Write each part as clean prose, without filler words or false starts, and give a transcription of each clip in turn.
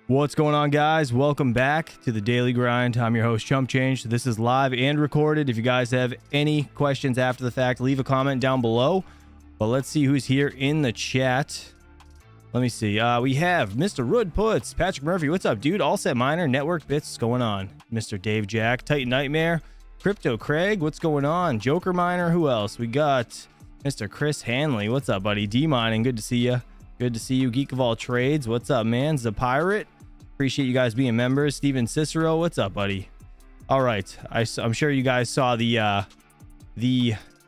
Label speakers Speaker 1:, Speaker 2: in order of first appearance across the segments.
Speaker 1: What's going on, guys? Welcome back to the Daily Grind. I'm your host, Chump Change. This is live and recorded. If you guys have any questions after the fact, leave a comment down below. But let's see who's here in the chat. Let me see. We have Mr. Rud Puts, Patrick Murphy. What's up, dude? All Set Miner, Network Bits. What's going on? Mr. Dave Jack, Titan Nightmare, Crypto Craig. What's going on? Joker Miner. Who else? We got Mr. Chris Hanley. What's up, buddy? D Mining. Good to see you. Good to see you. Geek of All Trades. What's up, man? The Pirate. Appreciate you guys being members. Steven Cicero, what's up, buddy? All right, I'm sure you guys saw the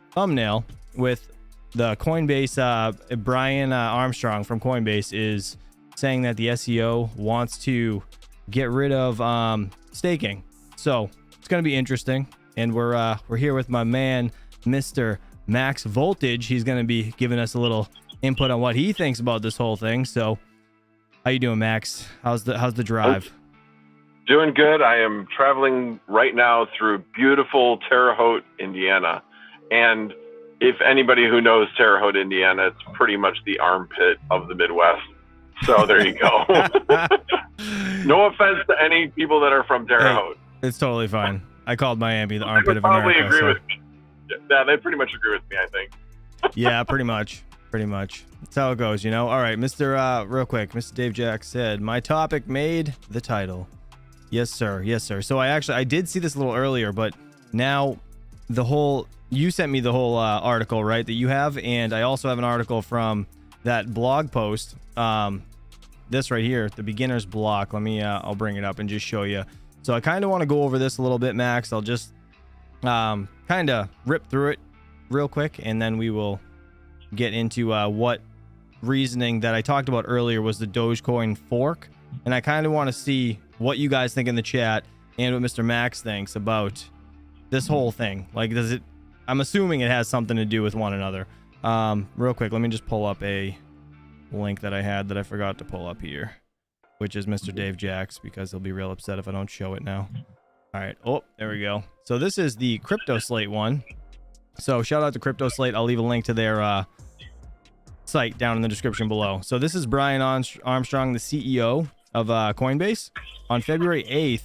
Speaker 1: thumbnail with the Coinbase. Brian Armstrong from Coinbase is saying that the SEO wants to get rid of staking. So it's going to be interesting, and we're here with my man, Mr. Max Voltage. He's going to be giving us a little input on what he thinks about this whole thing. So how you doing, Max? How's the drive?
Speaker 2: Doing good. I am traveling right now through beautiful Terre Haute, Indiana. And if anybody who knows Terre Haute, Indiana, it's pretty much the armpit of the Midwest. So there you go. No offense to any people that are from Terre Haute.
Speaker 1: It's totally fine. I called Miami the armpit of America.
Speaker 2: Probably agree with me. Yeah, they pretty much agree with me, I think.
Speaker 1: Yeah, pretty much. Pretty much. That's how it goes, you know? All right, real quick, Mr. Dave Jack said, my topic made the title. Yes, sir. Yes, sir. So I did see this a little earlier, but now you sent me the whole article, right, that you have, and I also have an article from that blog post, this right here, the beginner's block. Let me, I'll bring it up and just show you. So I kind of want to go over this a little bit, Max. I'll just kind of rip through it real quick, and then we will get into what reasoning that I talked about earlier was the Dogecoin fork, and I kind of want to see what you guys think in the chat and what Mr. Max thinks about this whole thing. Like, I'm assuming it has something to do with one another. Real quick, let me just pull up a link that I had that I forgot to pull up here, which is Mr. Dave Jack's, because he'll be real upset if I don't show it now. All right. Oh, there we go. So this is the Crypto Slate one. So shout out to Crypto Slate. I'll leave a link to their site down in the description below. So this is Brian Armstrong, the CEO of Coinbase. On February 8th,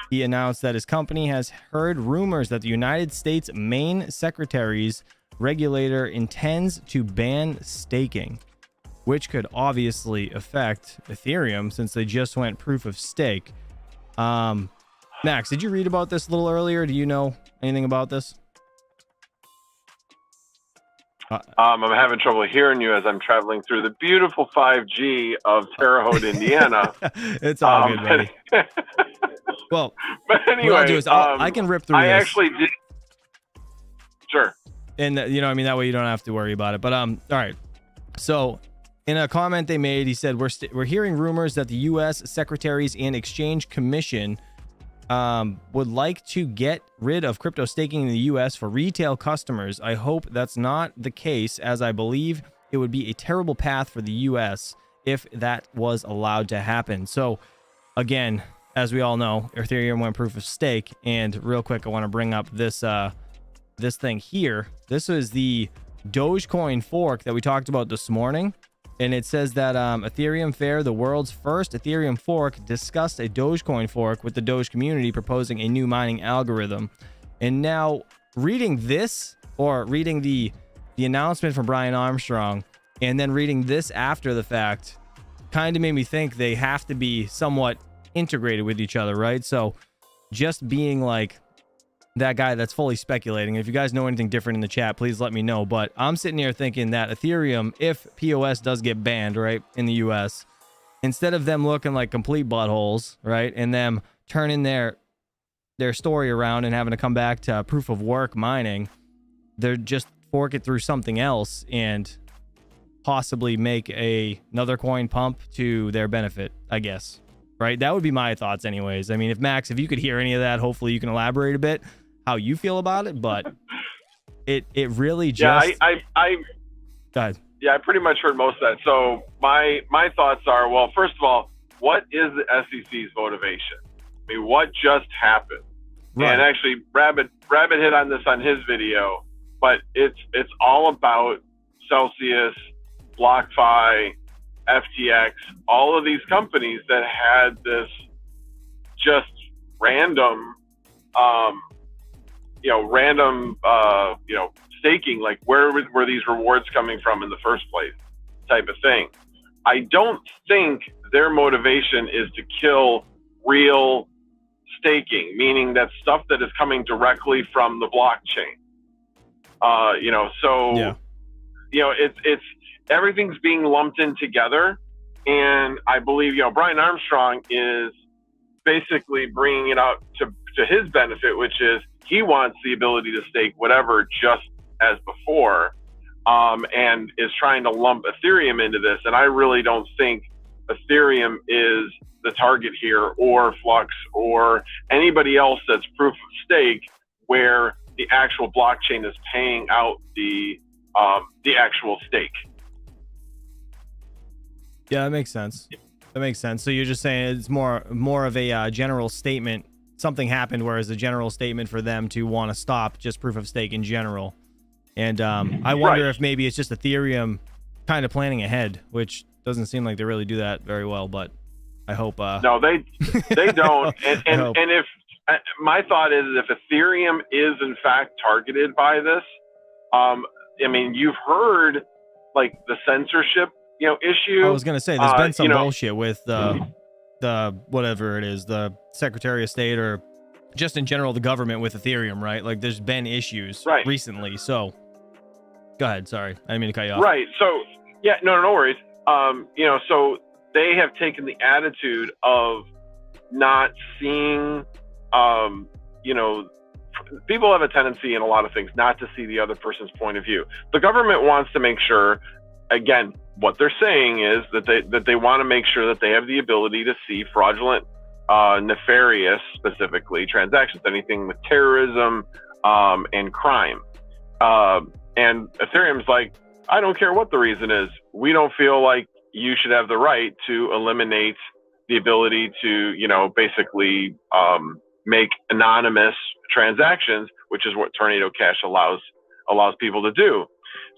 Speaker 1: he announced that his company has heard rumors that the United States Main Secretary's regulator intends to ban staking, which could obviously affect Ethereum since they just went proof of stake. Max, did you read about this a little earlier? Do you know anything about this?
Speaker 2: I'm having trouble hearing you as I'm traveling through the beautiful 5G of Terre Haute, Indiana.
Speaker 1: It's all good, buddy. Well,
Speaker 2: but anyway,
Speaker 1: what I'll do is I can rip through
Speaker 2: I
Speaker 1: this.
Speaker 2: actually did. Sure.
Speaker 1: And you know, I mean, that way you don't have to worry about it. But all right. So in a comment they made, he said, we're hearing rumors that the U.S. Securities and Exchange Commission would like to get rid of crypto staking in the U.S. for retail customers. I hope that's not the case, as I believe it would be a terrible path for the U.S. if that was allowed to happen. So again, as we all know, Ethereum went proof of stake. And real quick, I want to bring up this this thing here. This is the Dogecoin fork that we talked about this morning. And it says that Ethereum Fair, the world's first Ethereum fork, discussed a Dogecoin fork with the Doge community, proposing a new mining algorithm. And now reading this, or reading the announcement from Brian Armstrong, and then reading this after the fact, kind of made me think they have to be somewhat integrated with each other, right? So just being like that guy that's fully speculating. If you guys know anything different in the chat, please let me know. But I'm sitting here thinking that Ethereum, if POS does get banned, right, in the US, instead of them looking like complete buttholes, right, and them turning their story around and having to come back to proof of work mining, they're just fork it through something else and possibly make another coin pump to their benefit, I guess. Right? That would be my thoughts anyways. I mean, if you could hear any of that, hopefully you can elaborate a bit how you feel about it, but it really just...
Speaker 2: Yeah,
Speaker 1: Go ahead.
Speaker 2: Yeah, I pretty much heard most of that. So my thoughts are, well, first of all, what is the SEC's motivation? I mean, what just happened? Right. And actually, Rabbit hit on this on his video, but it's all about Celsius, BlockFi, FTX, all of these companies that had this just random, staking, like where were these rewards coming from in the first place type of thing. I don't think their motivation is to kill real staking, meaning that stuff that is coming directly from the blockchain. It's everything's being lumped in together. And I believe, Brian Armstrong is basically bringing it out to his benefit, which is he wants the ability to stake whatever just as before, and is trying to lump Ethereum into this. And I really don't think Ethereum is the target here, or Flux, or anybody else that's proof of stake, where the actual blockchain is paying out the actual stake.
Speaker 1: Yeah, that makes sense. That makes sense. So you're just saying it's more of a general statement. Something happened, whereas a general statement for them to want to stop just proof of stake in general. And I wonder if maybe it's just Ethereum kind of planning ahead, which doesn't seem like they really do that very well. But I hope.
Speaker 2: No, they don't. And if my thought is, if Ethereum is in fact targeted by this, I mean, you've heard like the censorship issue.
Speaker 1: I was gonna say there's been some bullshit with the whatever it is, the Secretary of State, or just in general the government with Ethereum, right? Like there's been issues recently. So go ahead. Sorry, I didn't mean to cut you off.
Speaker 2: Right. So yeah, no worries. So they have taken the attitude of not seeing, people have a tendency in a lot of things not to see the other person's point of view. The government wants to make sure, again, what they're saying is that they want to make sure that they have the ability to see fraudulent, nefarious, specifically transactions, anything with terrorism and crime. And Ethereum's like, I don't care what the reason is. We don't feel like you should have the right to eliminate the ability to, basically make anonymous transactions, which is what Tornado Cash allows people to do.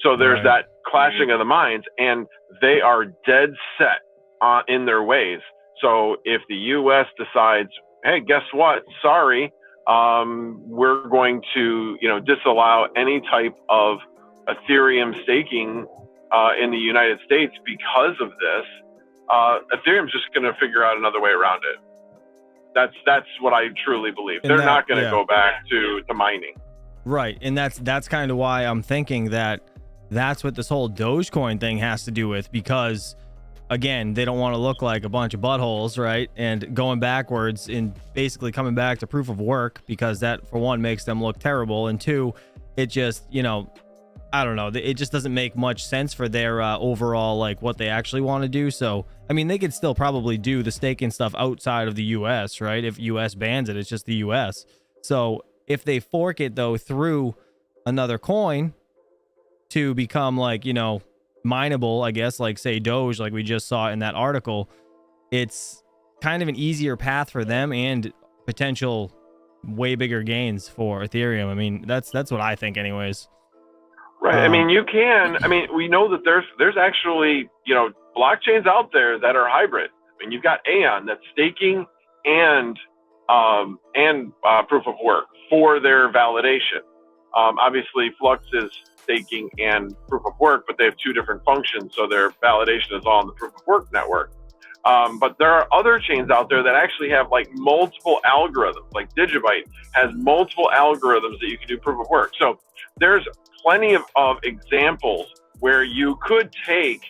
Speaker 2: So there's that clashing of the minds, and they are dead set in their ways. So if the U.S. decides, hey, guess what? Sorry, we're going to, disallow any type of Ethereum staking in the United States because of this, Ethereum's just going to figure out another way around it. That's what I truly believe.
Speaker 1: And
Speaker 2: They're
Speaker 1: that,
Speaker 2: not going to
Speaker 1: yeah.
Speaker 2: go back to mining.
Speaker 1: Right. And that's kind of why I'm thinking that that's what this whole Dogecoin thing has to do with, because again, they don't want to look like a bunch of buttholes, right? And going backwards and basically coming back to proof of work, because that, for one, makes them look terrible. And two, it just, you know, I don't know, it just doesn't make much sense for their overall, like what they actually want to do. So, I mean, they could still probably do the staking stuff outside of the US, right? If US bans it, it's just the US. So if they fork it though through another coin to become like, you know, mineable, I guess, like say Doge, like we just saw in that article, it's kind of an easier path for them and potential way bigger gains for Ethereum. I mean, that's what I think anyways.
Speaker 2: Right. I mean, we know that there's actually, you know, blockchains out there that are hybrid. I mean, you've got Aeon that's staking and proof of work for their validation. Obviously, Flux is staking and proof of work, but they have two different functions, so their validation is all on the proof of work network. But there are other chains out there that actually have like multiple algorithms. Like Digibyte has multiple algorithms that you can do proof of work. So there's plenty of examples where you could take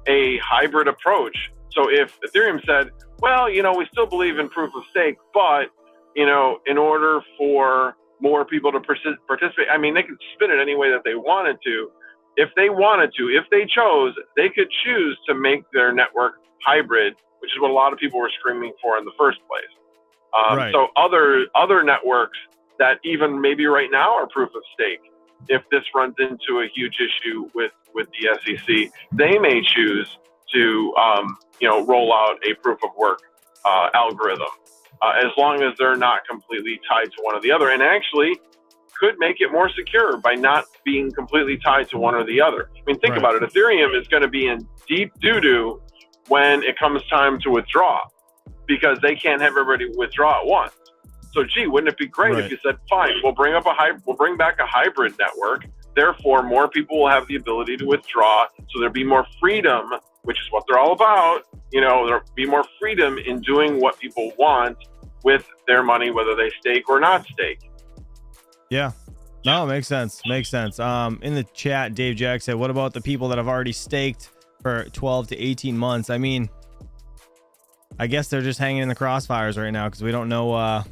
Speaker 2: a hybrid approach. So if Ethereum said, well, you know, we still believe in proof of stake, but, you know, in order for more people to participate, I mean, they could spin it any way that they wanted to. If they wanted to, if they chose, they could choose to make their network hybrid, which is what a lot of people were screaming for in the first place.
Speaker 1: Right.
Speaker 2: So other networks that even maybe right now are proof of stake, if this runs into a huge issue with the SEC, they may choose to roll out a proof of work algorithm, as long as they're not completely tied to one or the other, and actually could make it more secure by not being completely tied to one or the other. I mean, think about it. Ethereum is going to be in deep doo-doo when it comes time to withdraw, because they can't have everybody withdraw at once. So, gee, wouldn't it be great if you said, fine, we'll bring back a hybrid network. Therefore, more people will have the ability to withdraw. So there'll be more freedom, which is what they're all about. You know, there'll be more freedom in doing what people want with their money, whether they stake or not stake.
Speaker 1: Yeah. No, it makes sense. Makes sense. In the chat, Dave Jack said, what about the people that have already staked for 12 to 18 months? I mean, I guess they're just hanging in the crossfires right now because we don't know.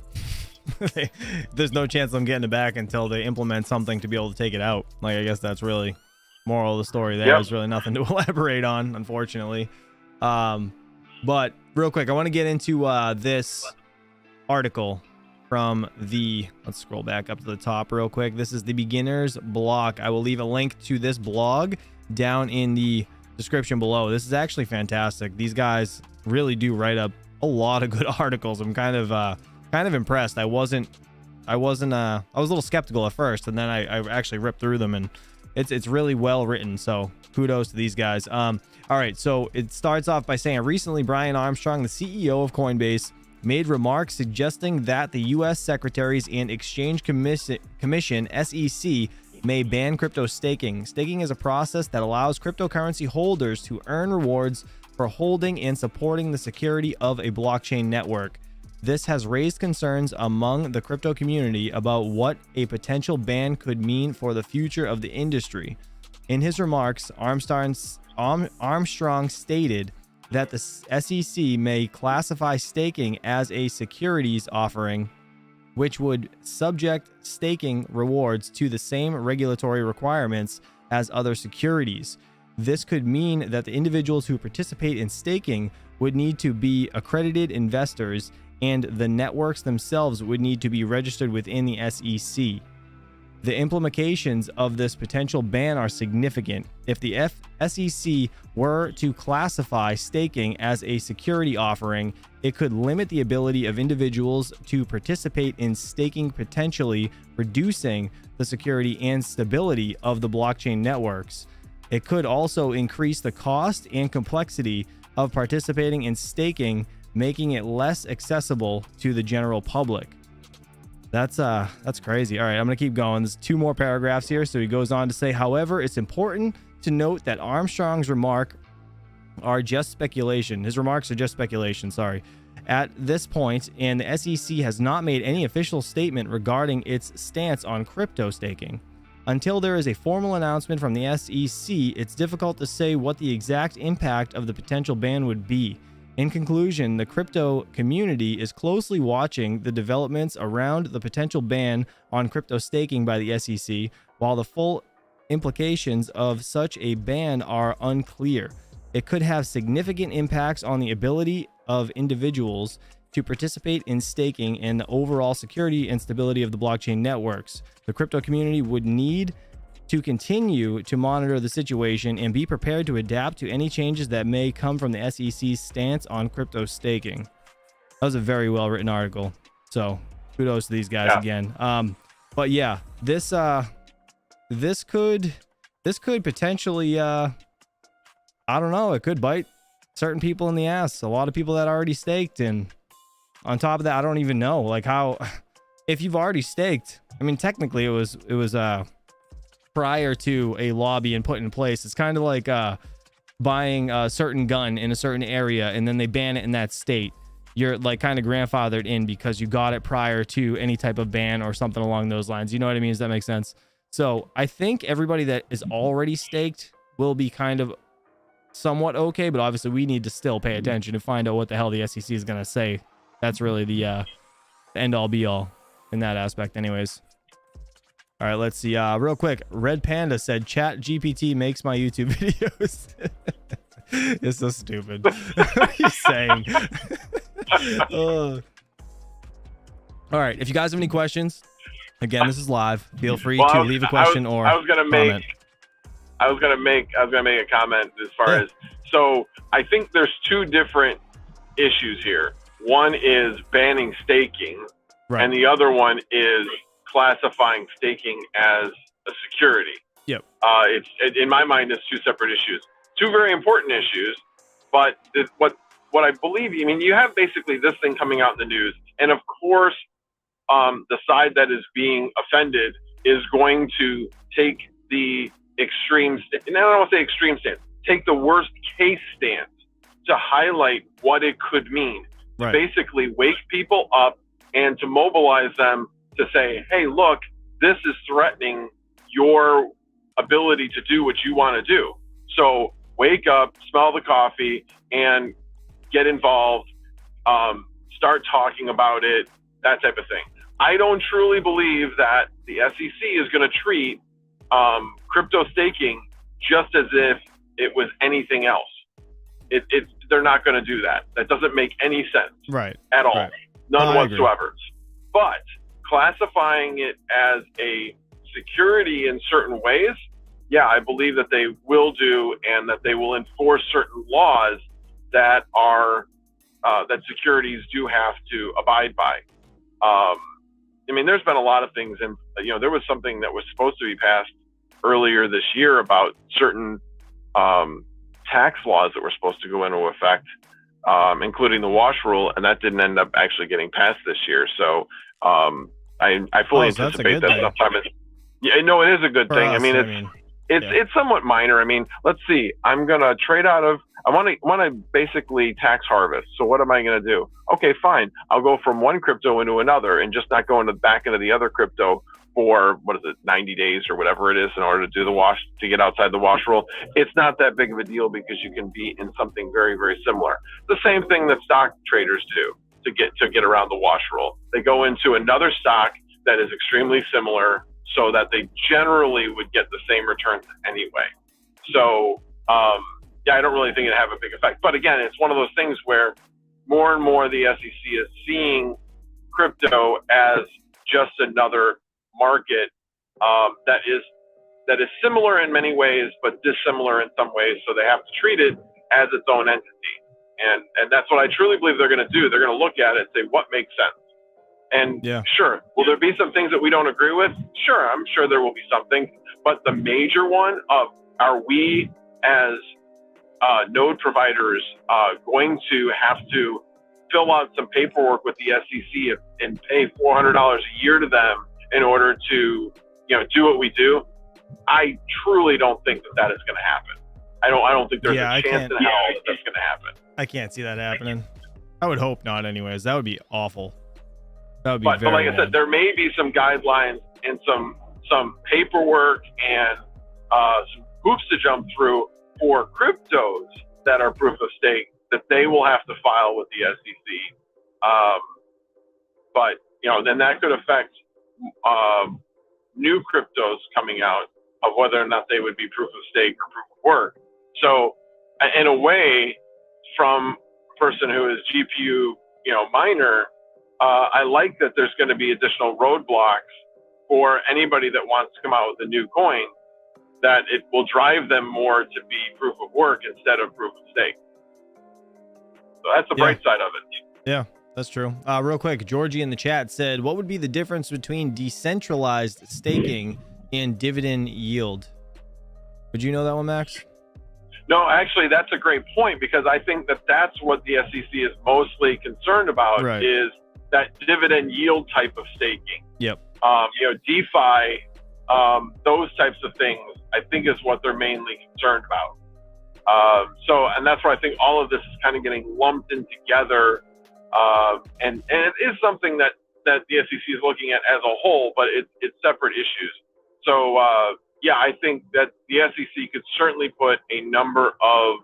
Speaker 1: There's no chance of them getting it back until they implement something to be able to take it out. Like, I guess that's really moral of the story there. There's really nothing to elaborate on, unfortunately. But real quick, I want to get into this article from let's scroll back up to the top real quick. This is the beginner's block. I will leave a link to this blog down in the description below. This is actually fantastic. These guys really do write up a lot of good articles. I'm kind of impressed. I was a little skeptical at first, and then I actually ripped through them, and it's really well written. So kudos to these guys. All right, so it starts off by saying, recently Brian Armstrong, the CEO of Coinbase, made remarks suggesting that the U.S. Securities and Exchange Commission, SEC, may ban crypto staking. Staking is a process that allows cryptocurrency holders to earn rewards for holding and supporting the security of a blockchain network. This has raised concerns among the crypto community about what a potential ban could mean for the future of the industry. In his remarks, Armstrong stated that the SEC may classify staking as a securities offering, which would subject staking rewards to the same regulatory requirements as other securities. This could mean that the individuals who participate in staking would need to be accredited investors, and the networks themselves would need to be registered within the SEC. The implications of this potential ban are significant. If the SEC were to classify staking as a security offering, it could limit the ability of individuals to participate in staking, potentially reducing the security and stability of the blockchain networks. It could also increase the cost and complexity of participating in staking, making it less accessible to the general public. That's crazy. All right, I'm gonna keep going. There's two more paragraphs here. So he goes on to say, however, it's important to note that Armstrong's remarks are just speculation. His remarks are just speculation, sorry. At this point, and the SEC has not made any official statement regarding its stance on crypto staking. Until there is a formal announcement from the SEC, it's difficult to say what the exact impact of the potential ban would be. In conclusion, the crypto community is closely watching the developments around the potential ban on crypto staking by the SEC, while the full implications of such a ban are unclear. It could have significant impacts on the ability of individuals to participate in staking and the overall security and stability of the blockchain networks. The crypto community would need to continue to monitor the situation and be prepared to adapt to any changes that may come from the SEC's stance on crypto staking. That was a very well written article. So kudos to these guys again. But yeah, this could potentially I don't know, it could bite certain people in the ass. A lot of people that already staked, and on top of that, I don't even know like how, if you've already staked, I mean, technically it was prior to a law being put in place. It's kind of like buying a certain gun in a certain area and then they ban it in that state. You're like kind of grandfathered in because you got it prior to any type of ban or something along those lines. You know what I mean? Does that make sense? So I think everybody that is already staked will be kind of somewhat okay, but obviously we need to still pay attention to find out what the hell the SEC is going to say. That's really the end all be all in that aspect anyways. All right, let's see. Real quick, Red Panda said, Chat GPT makes my YouTube videos. It's so stupid. What are you saying? All right, if you guys have any questions, again, this is live. Feel free to leave a question or comment.
Speaker 2: I was gonna make a comment as far as, so I think there's two different issues here. One is banning staking, and the other one is classifying staking as a security.
Speaker 1: Yep.
Speaker 2: In my mind, it's two separate issues, two very important issues. But what I believe, I mean, you have basically this thing coming out in the news, and of course, the side that is being offended is going to take the extreme, and I don't want to say extreme stance, take the worst case stance to highlight what it could mean. Right. Basically, wake people up and to mobilize them to say, hey, look, this is threatening your ability to do what you want to do. So wake up, smell the coffee, and get involved, start talking about it, that type of thing. I don't truly believe that the SEC is going to treat crypto staking just as if it was anything else. They're not going to do that. That doesn't make any sense, at all. Right. None whatsoever. But classifying it as a security in certain ways, yeah, I believe that they will do, and that they will enforce certain laws that are that securities do have to abide by. I mean, there's been a lot of things, and there was something that was supposed to be passed earlier this year about certain tax laws that were supposed to go into effect, including the wash rule, and that didn't end up actually getting passed this year. So I fully anticipate that sometime. No, it is a good thing. It's somewhat minor. I mean, let's see. I'm gonna trade out of. I want to basically tax harvest. So what am I gonna do? Okay, fine. I'll go from one crypto into another, and just not go into the back into the other crypto for 90 days or whatever it is in order to do the wash, to get outside the wash rule. It's not that big of a deal because you can be in something very, very similar. The same thing that stock traders do to get around the wash rule. They go into another stock that is extremely similar, so that they generally would get the same returns anyway. So, I don't really think it'd have a big effect. But again, it's one of those things where more and more the SEC is seeing crypto as just another market that is similar in many ways, but dissimilar in some ways. So they have to treat it as its own entity. And that's what I truly believe they're going to do. They're going to look at it and say, what makes sense? And sure, will there be some things that we don't agree with? Sure, I'm sure there will be something. But the major one of, are we as node providers going to have to fill out some paperwork with the SEC and pay $400 a year to them in order to do what we do? I truly don't think that is going to happen. I don't think there's a chance in hell that that's going to happen.
Speaker 1: I can't see that happening. I would hope not anyways. That would be awful. That would be
Speaker 2: But like I said, there may be some guidelines and some paperwork and some hoops to jump through for cryptos that are proof of stake that they will have to file with the SEC. But, you know, then that could affect new cryptos coming out of whether or not they would be proof of stake or proof of work. So in a way, from a person who is GPU, you know, miner, I like that there's going to be additional roadblocks for anybody that wants to come out with a new coin, that it will drive them more to be proof of work instead of proof of stake. So that's the bright side of it.
Speaker 1: Yeah, that's true. Real quick, Georgie in the chat said, what would be the difference between decentralized staking and dividend yield? Would you know that one, Max?
Speaker 2: No, actually, that's a great point, because I think that that's what the SEC is mostly concerned about, is that dividend yield type of staking.
Speaker 1: Yep.
Speaker 2: You know, DeFi, those types of things, I think is what they're mainly concerned about. And that's where I think all of this is kind of getting lumped in together. And it is something that the SEC is looking at as a whole, but it's separate issues. So, yeah, I think that the SEC could certainly put a number of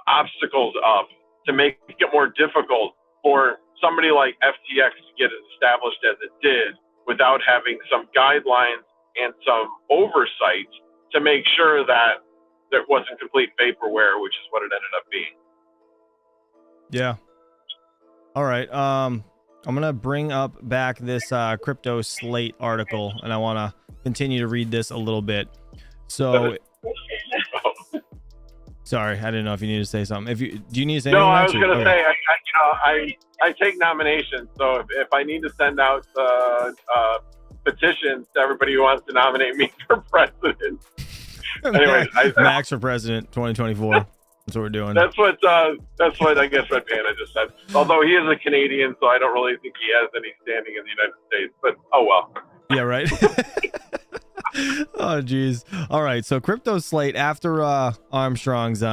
Speaker 2: obstacles up to make it more difficult for somebody like FTX to get it established as it did, without having some guidelines and some oversight to make sure that there wasn't complete vaporware, which is what it ended up being.
Speaker 1: Yeah. All right. I'm going to bring up back this Crypto Slate article, and I want to continue to read this a little bit. So, sorry, I didn't know if you need to say something. Do you need to say anything?
Speaker 2: No, I was going to say, I take nominations. So if I need to send out petitions to everybody who wants to nominate me for president. Anyway,
Speaker 1: Max for president 2024. That's what we're doing.
Speaker 2: That's what I guess Red Panda just said. Although he is a Canadian, so I don't really think he has any standing in the United States. But oh well.
Speaker 1: Yeah, right. Oh geez. All right. So Crypto Slate, after Armstrong's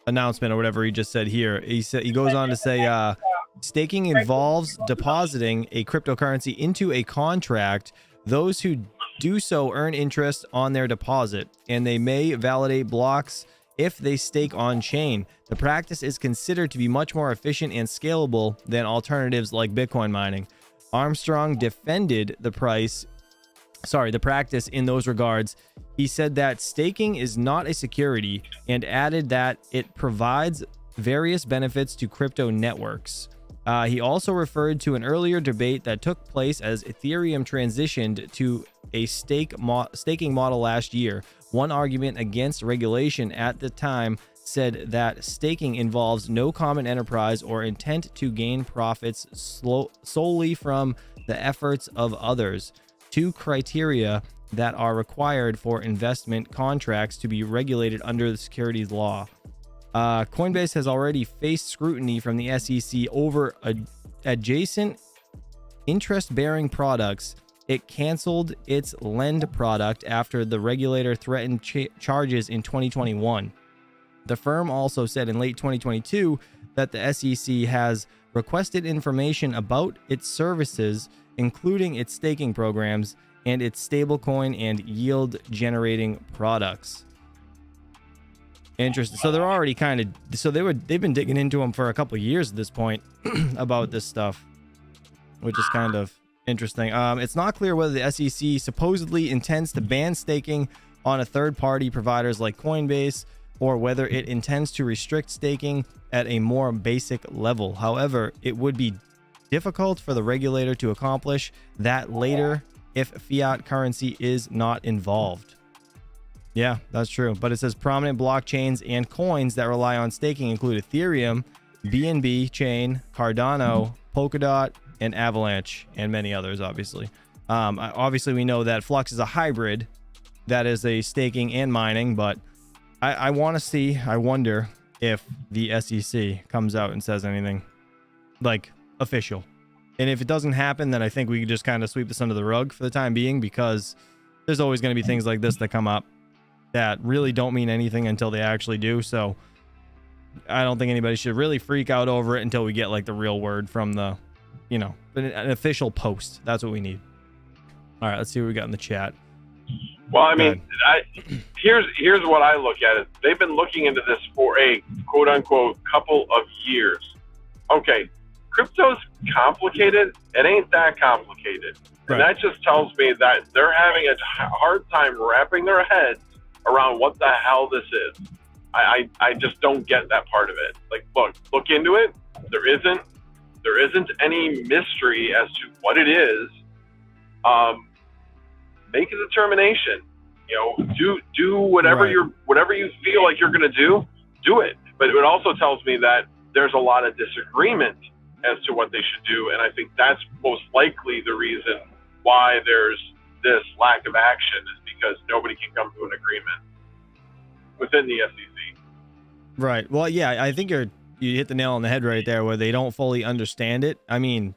Speaker 1: announcement or whatever he just said here, he goes on to say staking involves depositing a cryptocurrency into a contract. Those who do so earn interest on their deposit, and they may validate blocks if they stake on chain. The practice is considered to be much more efficient and scalable than alternatives like Bitcoin mining. Armstrong defended the practice in those regards. He said that staking is not a security, and added that it provides various benefits to crypto networks. He also referred to an earlier debate that took place as Ethereum transitioned to a staking model last year. One argument against regulation at the time said that staking involves no common enterprise or intent to gain profits solely from the efforts of others. Two criteria that are required for investment contracts to be regulated under the securities law. Coinbase has already faced scrutiny from the SEC over adjacent interest-bearing products. It canceled its Lend product after the regulator threatened charges in 2021. The firm also said in late 2022 that the SEC has requested information about its services, including its staking programs and its stablecoin and yield-generating products. Interesting. So they're already they've been digging into them for a couple of years at this point about this stuff, which is kind of interesting. It's not clear whether the SEC supposedly intends to ban staking on a third-party providers like Coinbase, or whether it intends to restrict staking at a more basic level. However, it would be difficult for the regulator to accomplish that later if fiat currency is not involved. Yeah, that's true. But it says prominent blockchains and coins that rely on staking include Ethereum, BNB chain, Cardano, Polkadot, and Avalanche, and many others, obviously. Obviously, we know that Flux is a hybrid that is a staking and mining, but I wonder if the SEC comes out and says anything like official. And if it doesn't happen, then I think we can just kind of sweep this under the rug for the time being, because there's always going to be things like this that come up that really don't mean anything until they actually do. So I don't think anybody should really freak out over it until we get like the real word from the, you know, an official post. That's what we need. All right, let's see what we got in the chat.
Speaker 2: Well, I mean, here's what I look at it. They've been looking into this for a quote unquote couple of years. Okay, crypto's complicated. It ain't that complicated. And that just tells me that they're having a hard time wrapping their heads around what the hell this is. I just don't get that part of it. Like, look into it. There isn't any mystery as to what it is. Make a determination. You know, do whatever whatever you feel like you're going to do it. But it also tells me that there's a lot of disagreement as to what they should do, and I think that's most likely the reason why there's this lack of action, is because nobody can come to an agreement within the SEC.
Speaker 1: Right. Well, yeah, I think you hit the nail on the head right there, where they don't fully understand it. I mean,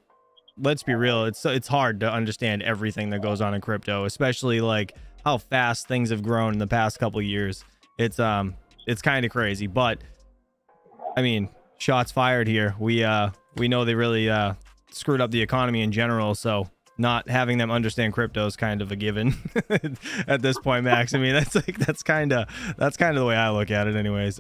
Speaker 1: let's be real. It's hard to understand everything that goes on in crypto, especially like how fast things have grown in the past couple of years. It's kind of crazy, but I mean, shots fired here. We know they really screwed up the economy in general, so not having them understand crypto is kind of a given at this point, Max. I mean, that's kind of the way I look at it anyways.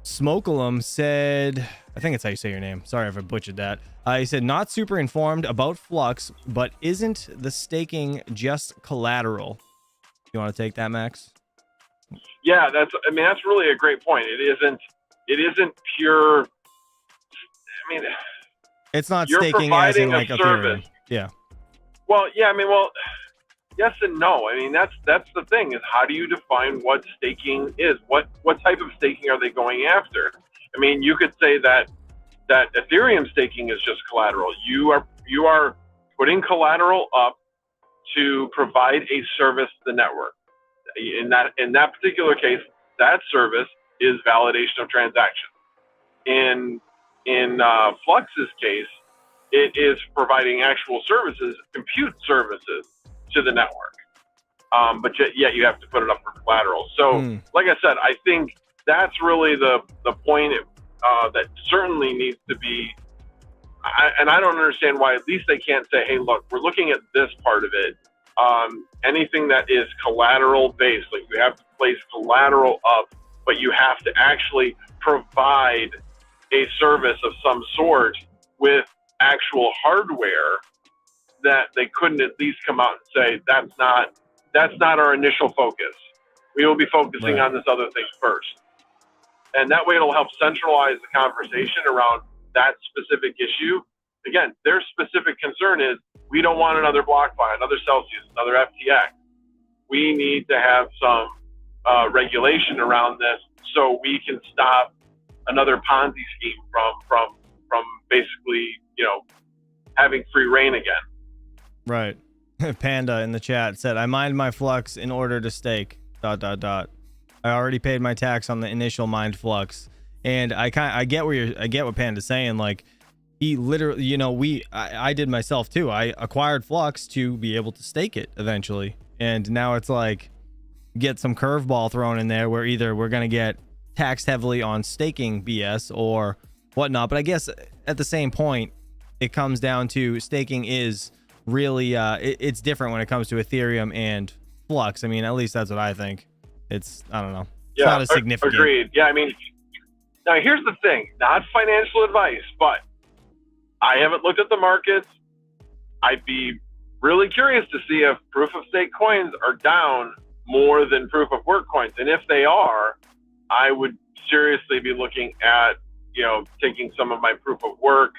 Speaker 1: Smokelum said, I think it's how you say your name. Sorry if I butchered that. He said, not super informed about Flux, but isn't the staking just collateral? You want to take that, Max?
Speaker 2: Yeah, that's really a great point. It isn't pure. I mean,
Speaker 1: it's not staking as in like a Ethereum. Yeah.
Speaker 2: Well, yeah. I mean, yes and no. I mean, that's the thing, is how do you define what staking is? What type of staking are they going after? I mean, you could say that Ethereum staking is just collateral. You are putting collateral up to provide a service to the network. In that particular case, that service is validation of transactions. In Flux's case, it is providing actual services, compute services to the network. But yet you have to put it up for collateral. So, like I said, I think that's really the point that certainly needs to be. And I don't understand why at least they can't say, hey, look, we're looking at this part of it. Anything that is collateral based, like you have to place collateral up, but you have to actually provide a service of some sort with actual hardware, that they couldn't at least come out and say, that's not our initial focus. We will be focusing on this other thing first. And that way it'll help centralize the conversation around that specific issue. Again, their specific concern is, we don't want another BlockFi, another Celsius, another FTX. We need to have some regulation around this so we can stop another Ponzi scheme from basically, having free reign again.
Speaker 1: Right. Panda in the chat said, I mined my Flux in order to stake ... I already paid my tax on the initial mined Flux. And I get what Panda's saying. Like, he literally, I did myself too. I acquired Flux to be able to stake it eventually. And now it's like, get some curveball thrown in there where either we're going to get taxed heavily on staking BS or whatnot. But I guess at the same point, it comes down to staking is really, it's different when it comes to Ethereum and Flux. I mean, at least that's what I think. I don't know. It's not as significant.
Speaker 2: Agreed. Yeah, I mean, now here's the thing, not financial advice, but I haven't looked at the markets. I'd be really curious to see if proof of stake coins are down more than proof of work coins. And if they are, I would seriously be looking at, taking some of my proof of work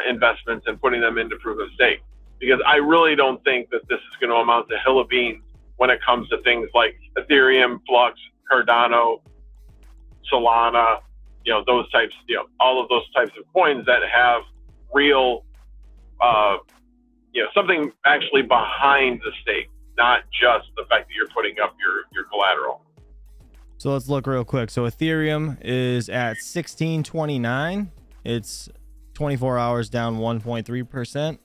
Speaker 2: investments and putting them into proof of stake, because I really don't think that this is going to amount to hill of beans when it comes to things like Ethereum, Flux, Cardano, Solana, those types, all of those types of coins that have real, something actually behind the stake, not just the fact that you're putting up your collateral.
Speaker 1: So let's look real quick. So Ethereum is at 1629. It's 24 hours down 1.3%.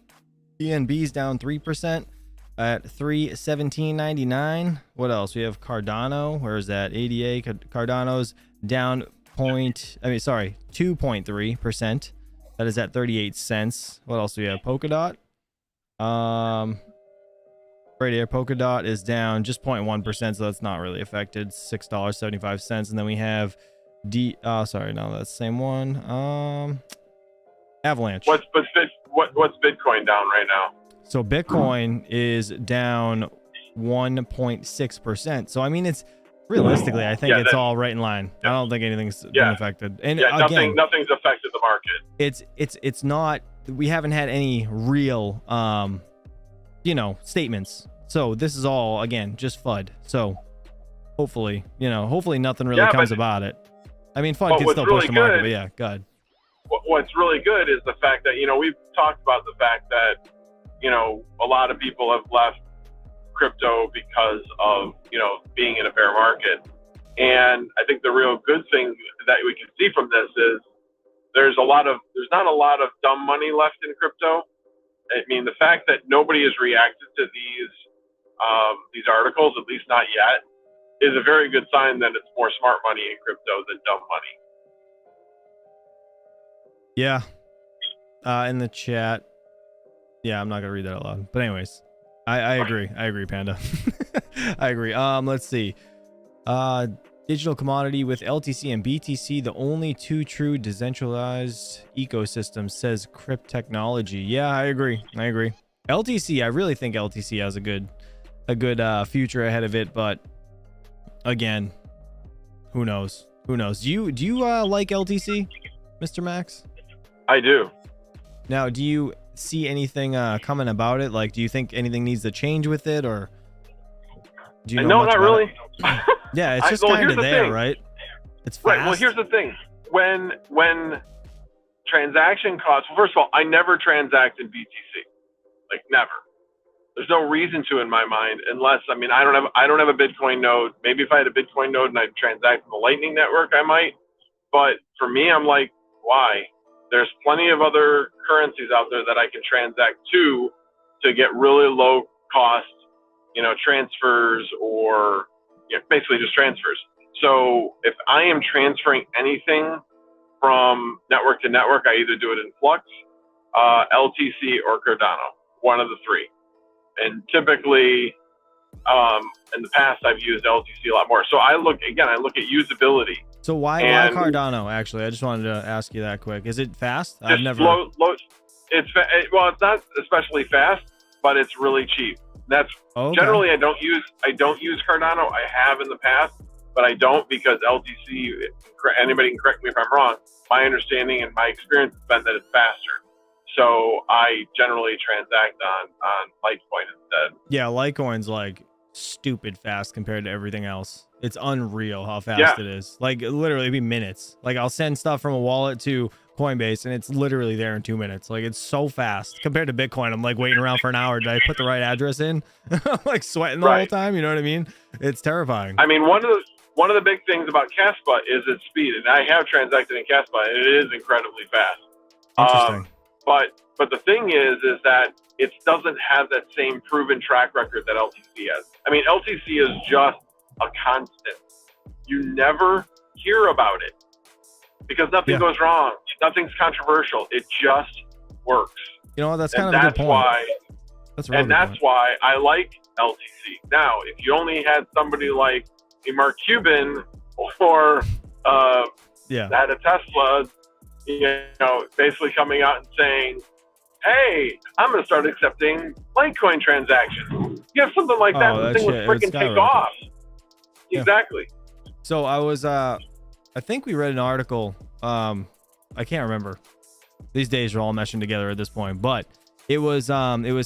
Speaker 1: BNB's down 3% at 317.99. What else? We have Cardano. Where is that? ADA. Cardano's down 2.3%. That is at 38 cents. What else do we have? Polkadot. Right here, Polkadot is down just 0.1%, so that's not really affected. $6.75. And then we have sorry, no, that's the same one. Avalanche.
Speaker 2: What's Bitcoin down right now?
Speaker 1: So Bitcoin is down 1.6%. So I mean, it's realistically, I think it's all right in line. I don't think anything's been affected. And again,
Speaker 2: nothing's affected the market.
Speaker 1: It's not. We haven't had any real statements. So this is all, again, just FUD. So hopefully nothing really comes about it. I mean, FUD can still push the market, but yeah, go ahead.
Speaker 2: What's really good is the fact that, we've talked about the fact that, a lot of people have left crypto because of, being in a bear market. And I think the real good thing that we can see from this is there's not a lot of dumb money left in crypto. I mean, the fact that nobody has reacted to these articles, at least not yet, is a very good sign that it's more smart money in crypto than dumb money.
Speaker 1: Yeah. In the chat. Yeah, I'm not gonna read that out loud. But anyways, I agree. I agree, Panda. I agree. Let's see. Digital commodity with LTC and BTC, the only two true decentralized ecosystems, says Crypt Technology. Yeah, I agree. LTC, I really think LTC has a good future ahead of it, but again, who knows? Do you like LTC, Mr. Max?
Speaker 2: I do.
Speaker 1: Now, do you see anything coming about it? Like, do you think anything needs to change with it, or do you know?
Speaker 2: No, not really.
Speaker 1: Yeah, it's just kind of there, right? It's fast.
Speaker 2: Right. Well, here's the thing. When transaction costs, well, first of all, I never transact in BTC. Like, never. There's no reason to in my mind, unless, I don't have a Bitcoin node. Maybe if I had a Bitcoin node and I transact in the Lightning Network, I might. But for me, I'm like, why? There's plenty of other currencies out there that I can transact to get really low cost, transfers, or basically just transfers. So if I am transferring anything from network to network, I either do it in Flux, LTC, or Cardano, one of the three. And typically, in the past, I've used LTC a lot more. So I look at usability.
Speaker 1: So why Cardano? Actually, I just wanted to ask you that quick. Is it fast? I've never.
Speaker 2: It's not especially fast, but it's really cheap. That's generally I don't use Cardano. I have in the past, but I don't because LTC. Anybody can correct me if I'm wrong. My understanding and my experience has been that it's faster. So I generally transact on Litecoin instead. Yeah,
Speaker 1: Litecoin's like stupid fast compared to everything else. It's unreal how fast it is. Like, literally, it'd be minutes. Like, I'll send stuff from a wallet to Coinbase and it's literally there in 2 minutes. Like, it's so fast compared to Bitcoin. I'm like waiting around for an hour. Did I put the right address in? I'm like sweating the whole time. You know what I mean? It's terrifying.
Speaker 2: I mean, one of the big things about Caspa is its speed, and I have transacted in Caspa, and it is incredibly fast.
Speaker 1: Interesting.
Speaker 2: But the thing is that it doesn't have that same proven track record that LTC has. I mean, LTC is just a constant. You never hear about it because nothing goes wrong. Nothing's controversial. It just works.
Speaker 1: You know what? That's kind of a good point.
Speaker 2: That's why I like LTC. Now, if you only had somebody like a Mark Cuban or had a Tesla, basically coming out and saying, hey, I'm going to start accepting Litecoin transactions. You have something like that, the thing would freaking take off. Yeah. Exactly.
Speaker 1: So I was, I think we read an article. I can't remember. These days are all meshing together at this point, but it was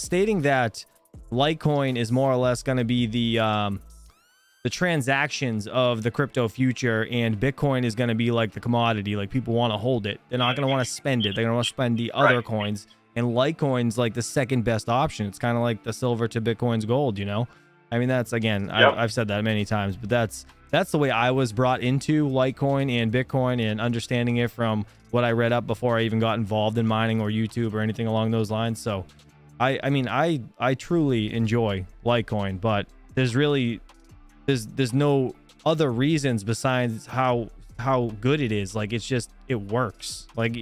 Speaker 1: stating that Litecoin is more or less going to be the transactions of the crypto future, and Bitcoin is going to be like the commodity. Like, people want to hold it. They're not going to want to spend it. They're going to want to spend the other coins. And Litecoin's like the second best option. It's kind of like the silver to Bitcoin's gold, I mean, that's, again,
Speaker 2: Yep.
Speaker 1: I've said that many times, but that's the way I was brought into Litecoin and Bitcoin, and understanding it from what I read up before I even got involved in mining or YouTube or anything along those lines. So I mean, I truly enjoy Litecoin, but there's no other reasons besides how good it is. Like, it's just, it works. Like,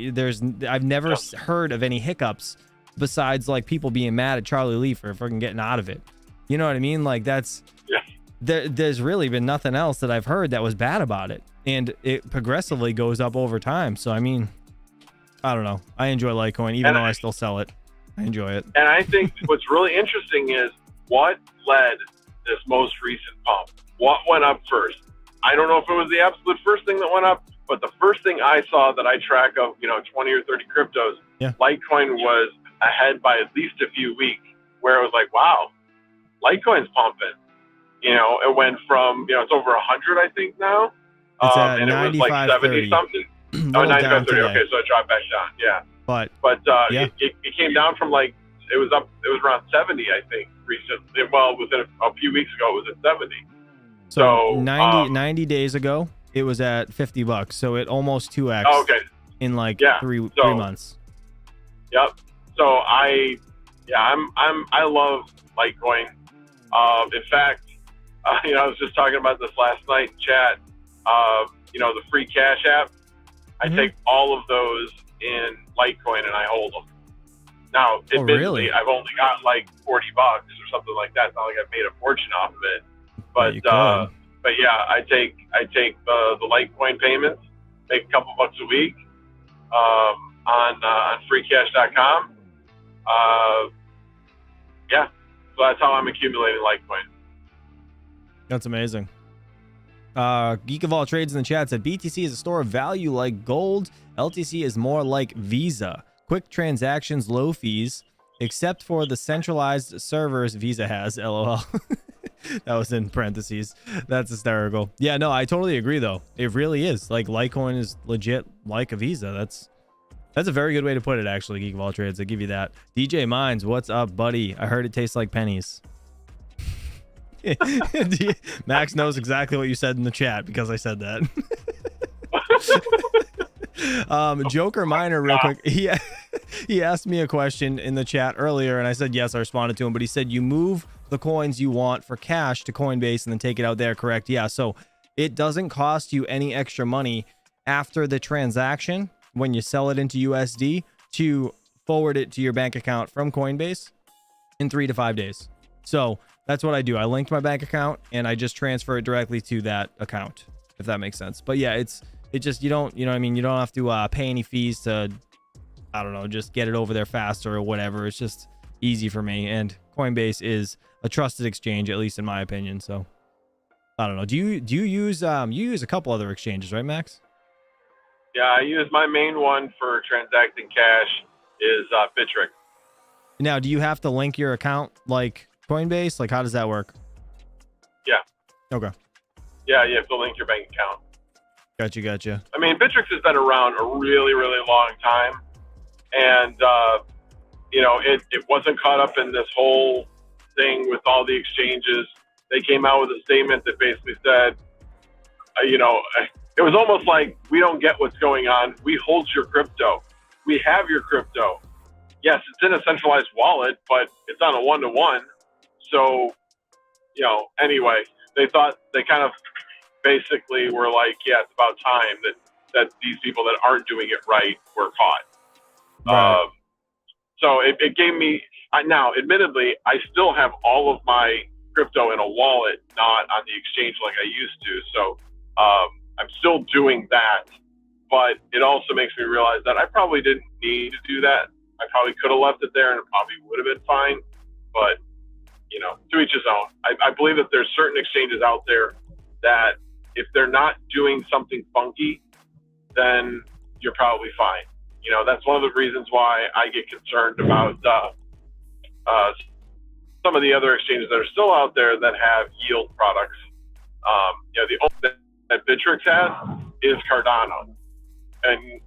Speaker 1: I've never heard of any hiccups besides like people being mad at Charlie Lee for fucking getting out of it. You know what I mean? Like, there's really been nothing else that I've heard that was bad about it, and it progressively goes up over time. So I mean, I don't know, I enjoy Litecoin, even though I still sell it. I enjoy it.
Speaker 2: And I think what's really interesting is what led this most recent pump. What went up first? I don't know if it was the absolute first thing that went up, but the first thing I saw that I track of, 20 or 30 cryptos, Litecoin was ahead by at least a few weeks, where it was like, wow, Litecoin's pumping. It went from, it's over 100, I think now.
Speaker 1: It's at
Speaker 2: and it was like 70 something. Oh, 95.30. Okay, so it dropped back down. Yeah.
Speaker 1: But
Speaker 2: it came down from like, it was around 70, I think, recently. Well, within a few weeks ago, it was at 70.
Speaker 1: So 90 days ago, it was at $50. So it almost 2x in like three months.
Speaker 2: Yep. So I love Litecoin. In fact, I was just talking about this last night in chat. The free cash app, I take all of those in Litecoin and I hold them. Now, admittedly, I've only got like $40 or something like that. It's not like I've made a fortune off of it. But yeah, I take the Litecoin payments, make a couple bucks a week on freecash.com. So that's how I'm accumulating Litecoin.
Speaker 1: That's amazing. Geek of All Trades in the chat said BTC is a store of value like gold. LTC is more like Visa. Quick transactions, low fees, except for the centralized servers Visa has. LOL. That was in parentheses. That's hysterical. Yeah, no, I totally agree though. It really is. Like, Litecoin is legit like a Visa. That's a very good way to put it, actually, Geek of All Trades. I give you that. DJ Mines, what's up, buddy? I heard it tastes like pennies. Max knows exactly what you said in the chat because I said that. Joker Miner, real quick. He asked me a question in the chat earlier, and I said yes, I responded to him, but he said you move the coins you want for cash to Coinbase and then take it out there, correct? Yeah, so it doesn't cost you any extra money after the transaction when you sell it into USD to forward it to your bank account from Coinbase in 3 to 5 days. So that's what I do. I linked my bank account and I just transfer it directly to that account, if that makes sense. But yeah, it just, you don't, you know what I mean? You don't have to pay any fees to, I don't know, just get it over there faster or whatever. It's just easy for me. And Coinbase is a trusted exchange, at least in my opinion. So I don't know. Do you use, you use a couple other exchanges, right, Max?
Speaker 2: Yeah, I use my main one for transacting cash is Bittrex.
Speaker 1: Now, do you have to link your account like Coinbase? Like, how does that work?
Speaker 2: Yeah.
Speaker 1: Okay.
Speaker 2: Yeah, you have to link your bank account.
Speaker 1: Gotcha.
Speaker 2: I mean, Bittrex has been around a really, really long time. And, it wasn't caught up in this whole thing with all the exchanges. They came out with a statement that basically said, it was almost like, we don't get what's going on. We hold your crypto. We have your crypto. Yes, it's in a centralized wallet, but it's on a one-to-one. So, anyway, they thought, they kind of basically were like, yeah, it's about time that these people that aren't doing it right were caught.
Speaker 1: Right.
Speaker 2: So it gave me, now, admittedly, I still have all of my crypto in a wallet, not on the exchange like I used to. So I'm still doing that, but it also makes me realize that I probably didn't need to do that. I probably could have left it there and it probably would have been fine, but to each his own. I believe that there's certain exchanges out there that if they're not doing something funky, then you're probably fine. That's one of the reasons why I get concerned about some of the other exchanges that are still out there that have yield products. The only that Bittrex has is Cardano. And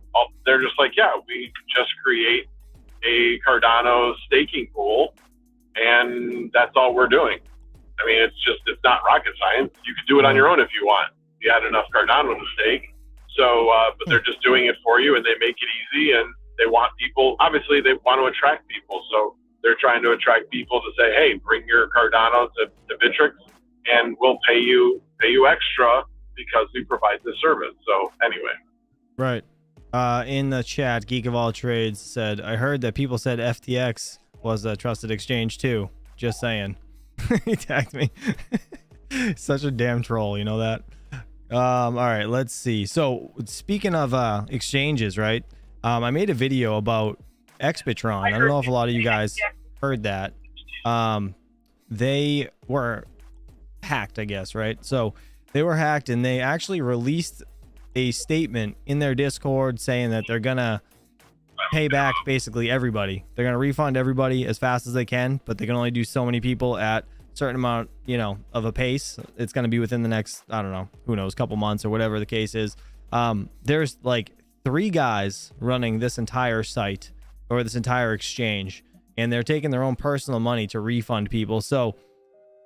Speaker 2: they're just like, yeah, we just create a Cardano staking pool, and that's all we're doing. I mean, it's not rocket science. You could do it on your own if you want. You had enough Cardano to stake. So, but they're just doing it for you, and they make it easy, and they want people, obviously they want to attract people. So they're trying to attract people to say, hey, bring your Cardano to Bittrex and we'll pay you extra because we provide this service. So anyway.
Speaker 1: Right. In the chat, Geek of All Trades said, I heard that people said FTX was a trusted exchange too. Just saying. He tagged me. Such a damn troll, you know that? All right, let's see. So speaking of exchanges, right? I made a video about Expitron. I don't know if a lot of you guys heard that. They were hacked, I guess, right? So they were hacked, and they actually released a statement in their Discord saying that they're gonna pay back basically everybody. They're gonna refund everybody as fast as they can, but they can only do so many people at a certain amount, you know, of a pace. It's gonna be within the next, I don't know, who knows, couple months or whatever the case is. There's like 3 guys running this entire site or this entire exchange, and they're taking their own personal money to refund people. So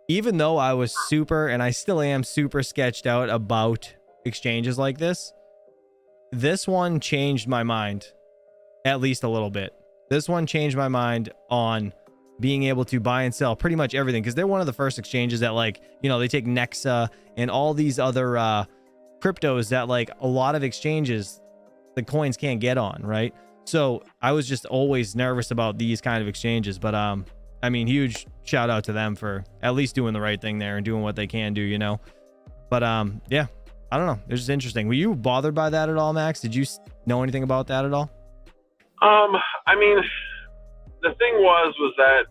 Speaker 1: even though I was super, and I still am super sketched out about exchanges like this one changed my mind at least a little bit. This one changed my mind on being able to buy and sell pretty much everything, because they're one of the first exchanges that, like, you know, they take Nexa and all these other cryptos that like a lot of exchanges the coins can't get on, right? So I was just always nervous about these kind of exchanges, but I mean, huge shout out to them for at least doing the right thing there and doing what they can do, you know. But yeah, I don't know, it's just interesting. Were you bothered by that at all, Max? Did you know anything about that at all?
Speaker 2: I mean, the thing was that,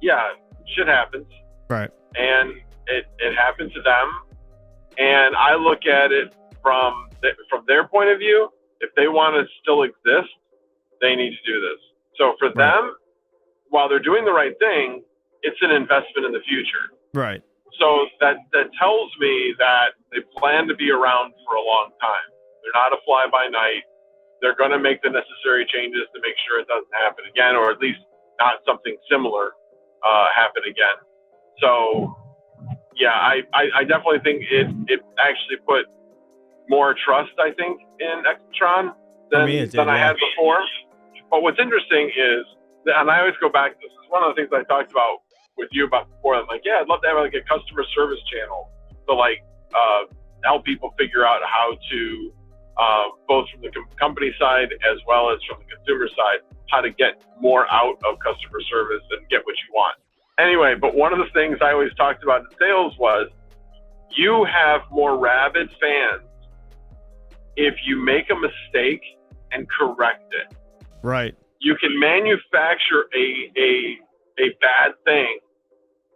Speaker 2: yeah, shit happens,
Speaker 1: right?
Speaker 2: And it happened to them, and I look at it from their point of view. If they want to still exist, they need to do this. So for them, while they're doing the right thing, it's an investment in the future.
Speaker 1: Right.
Speaker 2: So that tells me that they plan to be around for a long time. They're not a fly-by-night. They're going to make the necessary changes to make sure it doesn't happen again, or at least not something similar happen again. So, yeah, I definitely think it actually put more trust, I think, in Expitron than I had before. But what's interesting is, and I always go back to this, is one of the things I talked about with you about before. I'm like, yeah, I'd love to have like a customer service channel to like help people figure out how to, both from the company side as well as from the consumer side, how to get more out of customer service and get what you want. Anyway, but one of the things I always talked about in sales was you have more rabid fans if you make a mistake and correct it.
Speaker 1: Right.
Speaker 2: You can manufacture a bad thing,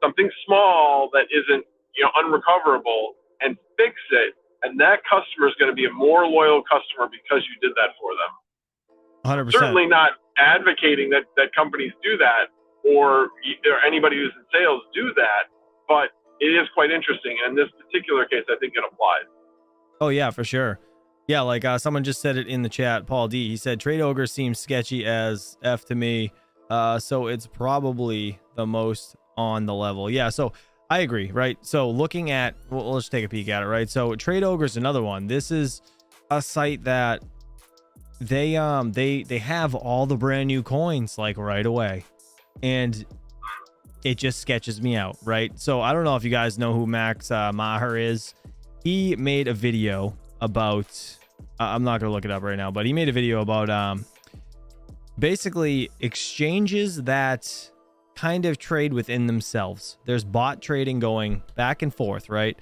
Speaker 2: something small that isn't, you know, unrecoverable, and fix it, and that customer is going to be a more loyal customer because you did that for them.
Speaker 1: 100%.
Speaker 2: Certainly not advocating that companies do that, or anybody who's in sales do that, but it is quite interesting. And in this particular case, I think it applies.
Speaker 1: Oh yeah, for sure. Yeah, like someone just said it in the chat, Paul D. He said, Trade Ogre seems sketchy as F to me, so it's probably the most on the level. Yeah, so I agree, right? So looking at, well, let's take a peek at it, right? So Trade Ogre is another one. This is a site that they have all the brand new coins like right away, and it just sketches me out, right? So I don't know if you guys know who Max Maher is. He made a video about I'm not gonna look it up right now, but he made a video about basically exchanges that kind of trade within themselves. There's bot trading going back and forth, right,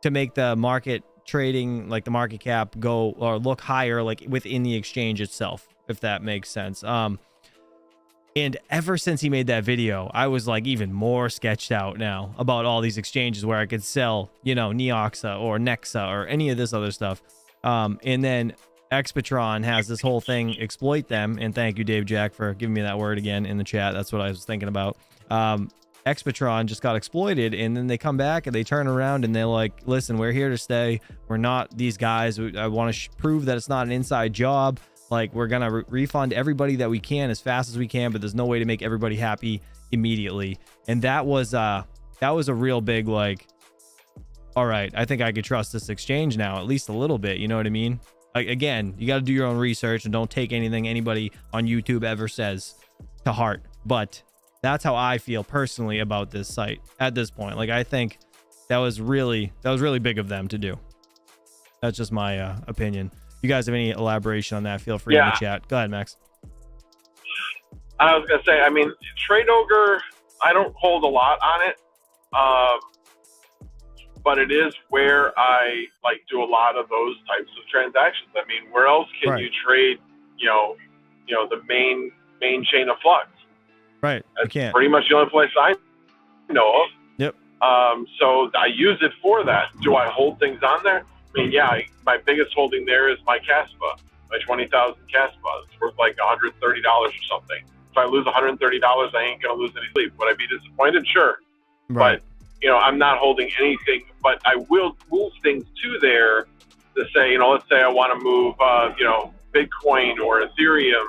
Speaker 1: to make the market trading, like the market cap, go or look higher, like within the exchange itself, if that makes sense. And ever since he made that video, I was like even more sketched out now about all these exchanges where I could sell, you know, Neoxa or Nexa or any of this other stuff. And then Expitron has this whole thing, exploit them. And thank you, Dave Jack, for giving me that word again in the chat. That's what I was thinking about. Expitron just got exploited, and then they come back and they turn around and they're like, listen, we're here to stay. We're not these guys. I want to prove that it's not an inside job. Like, we're gonna refund everybody that we can as fast as we can, but there's no way to make everybody happy immediately. And that was that was a real big, like, all right, I think I could trust this exchange now, at least a little bit. You know what I mean? Like, again, you got to do your own research and don't take anything anybody on YouTube ever says to heart. But that's how I feel personally about this site at this point. Like, I think that was really big of them to do. That's just my opinion. If you guys have any elaboration on that, feel free in the chat. Go ahead, Max.
Speaker 2: I was gonna say, I mean, Trade Ogre, I don't hold a lot on it, but it is where I like do a lot of those types of transactions. I mean, where else can you trade? You know, the main chain of flux.
Speaker 1: Right.
Speaker 2: That's
Speaker 1: you can't.
Speaker 2: Pretty much the only place I know of.
Speaker 1: Yep.
Speaker 2: So I use it for that. Do I hold things on there? I mean, yeah, my biggest holding there is my Caspa, my 20,000 Caspa. It's worth like $130 or something. If I lose $130, I ain't gonna lose any sleep. Would I be disappointed? Sure.
Speaker 1: Right.
Speaker 2: But you know, I'm not holding anything. But I will move things to there to say, you know, let's say I want to move, you know, Bitcoin or Ethereum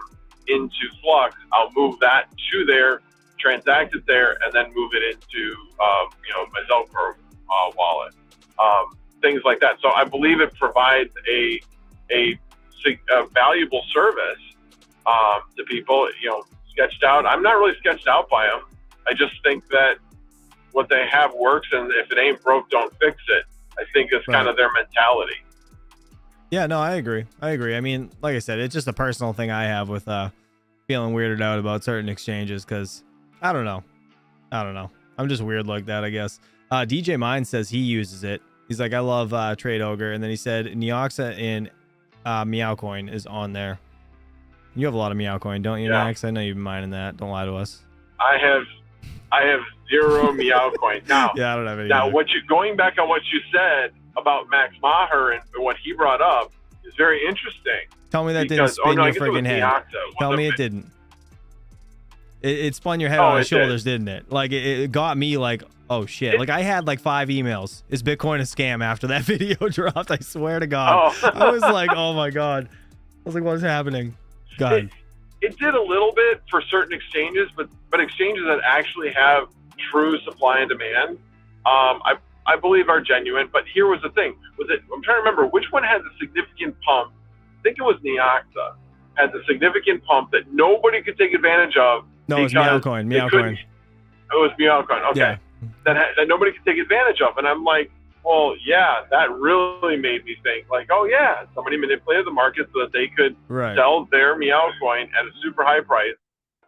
Speaker 2: into Flux. I'll move that to there, transact it there, and then move it into, you know, my Zelco wallet. Things like that. So I believe it provides a valuable service to people. You know, sketched out. I'm not really sketched out by them. I just think that what they have works, and if it ain't broke, don't fix it. I think it's kind of their mentality.
Speaker 1: Yeah, no, I agree. I mean, like I said, it's just a personal thing I have with feeling weirded out about certain exchanges because I don't know. I'm just weird like that, I guess. DJ Mine says he uses it. He's like, I love Trade Ogre. And then he said Neoxa and Meowcoin is on there. You have a lot of Meowcoin, don't you, Max? I know you've been mining that. Don't lie to us.
Speaker 2: I have 0 Meowcoin. Now,
Speaker 1: yeah, I don't have any.
Speaker 2: Now, going back on what you said about Max Maher and what he brought up is very interesting.
Speaker 1: Tell me that didn't spin your freaking head. Tell me it didn't. It spun your head on the shoulders, didn't it? Like it got me like, oh shit. Like I had like 5 emails. Is Bitcoin a scam after that video dropped? I swear to God. I was like, oh my God. I was like, what's happening? Go ahead.
Speaker 2: It did a little bit for certain exchanges, but exchanges that actually have true supply and demand, I believe are genuine. But here was the thing: I'm trying to remember which one had the significant pump. I think it was Neoxa had the significant pump that nobody could take advantage of.
Speaker 1: No, it was Meowcoin.
Speaker 2: It was Meowcoin. Okay, yeah. that nobody could take advantage of, and I'm like, well, yeah, that really made me think, like, oh yeah, somebody manipulated the market so that they could sell their Meowcoin at a super high price,